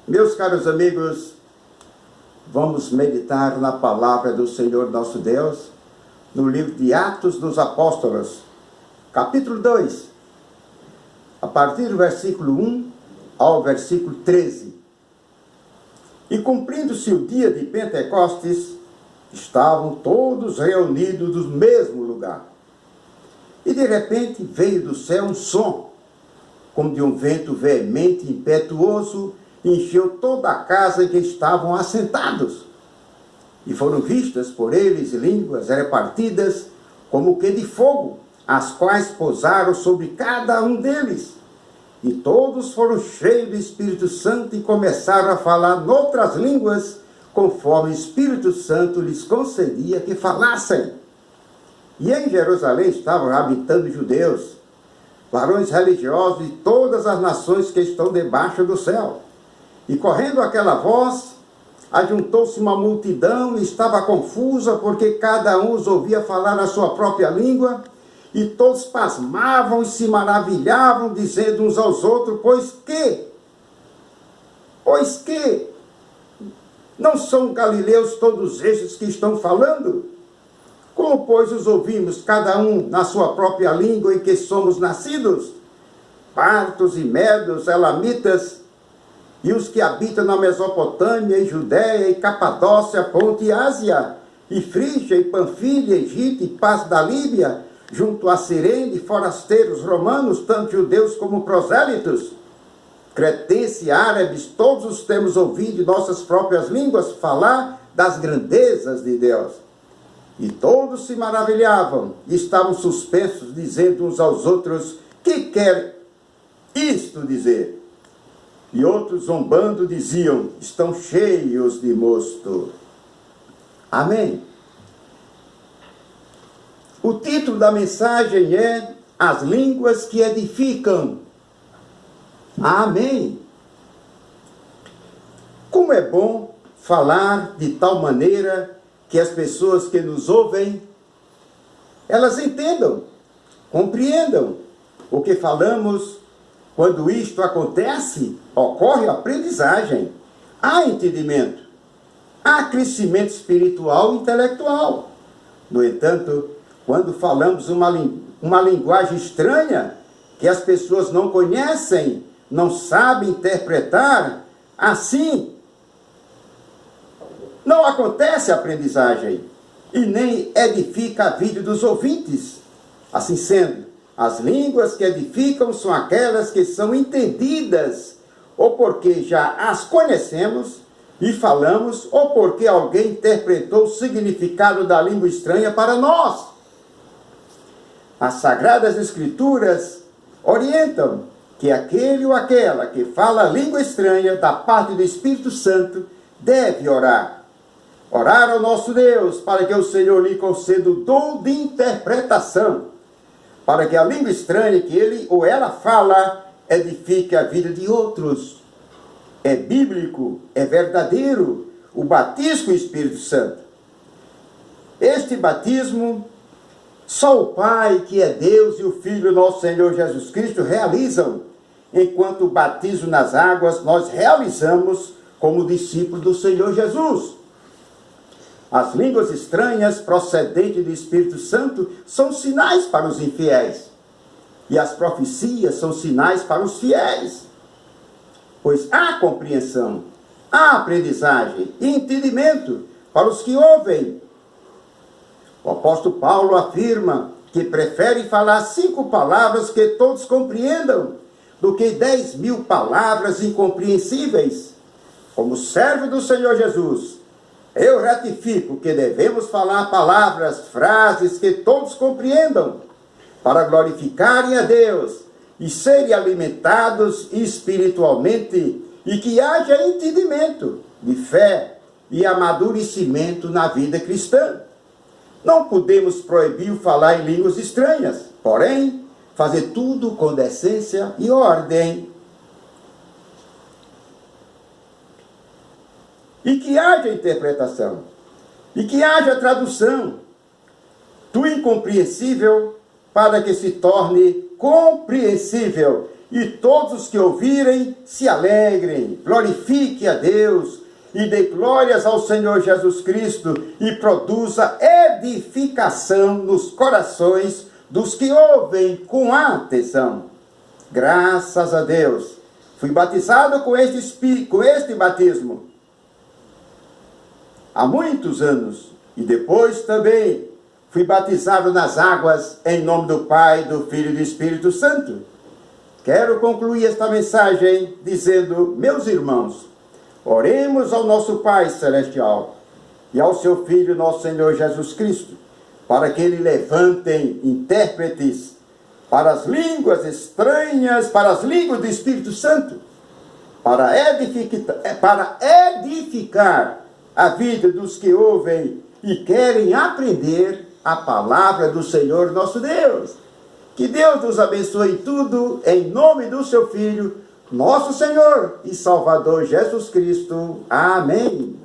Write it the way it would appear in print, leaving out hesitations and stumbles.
Meus caros amigos, vamos meditar na palavra do Senhor nosso Deus, no livro de Atos dos Apóstolos, capítulo 2, a partir do versículo 1 ao versículo 13. E cumprindo-se o dia de Pentecostes, estavam todos reunidos no mesmo lugar. E de repente veio do céu um som, como de um vento veemente e impetuoso, encheu toda a casa em que estavam assentados. E foram vistas por eles línguas repartidas como que de fogo, as quais pousaram sobre cada um deles. E todos foram cheios do Espírito Santo e começaram a falar noutras línguas, conforme o Espírito Santo lhes concedia que falassem. E em Jerusalém estavam habitando judeus, varões religiosos de todas as nações que estão debaixo do céu. E correndo aquela voz, ajuntou-se uma multidão e estava confusa, porque cada um os ouvia falar a sua própria língua, e todos pasmavam e se maravilhavam, dizendo uns aos outros, pois que não são galileus todos estes que estão falando? Como, pois, os ouvimos, cada um na sua própria língua em que somos nascidos? Partos e medos, elamitas, e os que habitam na Mesopotâmia, e Judéia, e Capadócia, Ponto e Ásia, e Frígia, e Panfilha, Egito, e Paz da Líbia, junto a Cirene, forasteiros romanos, tanto judeus como prosélitos, cretenses e árabes, todos os temos ouvido em nossas próprias línguas falar das grandezas de Deus. E todos se maravilhavam, e estavam suspensos, dizendo uns aos outros, que quer isto dizer? E outros, zombando, diziam, estão cheios de mosto. Amém. O título da mensagem é As Línguas que Edificam. Amém. Como é bom falar de tal maneira que as pessoas que nos ouvem, elas entendam, compreendam o que falamos. Quando isto acontece, ocorre aprendizagem, há entendimento, há crescimento espiritual e intelectual. No entanto, quando falamos uma linguagem estranha, que as pessoas não conhecem, não sabem interpretar, assim não acontece a aprendizagem e nem edifica a vida dos ouvintes. Assim sendo, as línguas que edificam são aquelas que são entendidas, ou porque já as conhecemos e falamos, ou porque alguém interpretou o significado da língua estranha para nós. As Sagradas Escrituras orientam que aquele ou aquela que fala a língua estranha da parte do Espírito Santo deve orar. Orar ao nosso Deus para que o Senhor lhe conceda o dom de interpretação, para que a língua estranha que ele ou ela fala edifique a vida de outros. É bíblico, é verdadeiro o batismo com o Espírito Santo. Este batismo, só o Pai, que é Deus, e o Filho, nosso Senhor Jesus Cristo, realizam, enquanto o batismo nas águas nós realizamos como discípulos do Senhor Jesus. As línguas estranhas procedentes do Espírito Santo são sinais para os infiéis. E as profecias são sinais para os fiéis. Pois há compreensão, há aprendizagem e entendimento para os que ouvem. O apóstolo Paulo afirma que prefere falar 5 palavras que todos compreendam do que 10.000 palavras incompreensíveis. Como servo do Senhor Jesus, eu ratifico que devemos falar palavras, frases que todos compreendam, para glorificarem a Deus e serem alimentados espiritualmente, e que haja entendimento de fé e amadurecimento na vida cristã. Não podemos proibir o falar em línguas estranhas, porém, fazer tudo com decência e ordem. E que haja interpretação, e que haja tradução do incompreensível para que se torne compreensível e todos os que ouvirem se alegrem, glorifique a Deus e dê glórias ao Senhor Jesus Cristo e produza edificação nos corações dos que ouvem com atenção. Graças a Deus. Fui batizado com este batismo há muitos anos e depois também fui batizado nas águas em nome do Pai, do Filho e do Espírito Santo. Quero concluir esta mensagem dizendo, meus irmãos, oremos ao nosso Pai Celestial e ao seu Filho, nosso Senhor Jesus Cristo, para que Ele levantem intérpretes para as línguas estranhas, para as línguas do Espírito Santo, para edificar a vida dos que ouvem e querem aprender a palavra do Senhor nosso Deus. Que Deus nos abençoe tudo, em nome do seu Filho, nosso Senhor e Salvador Jesus Cristo. Amém.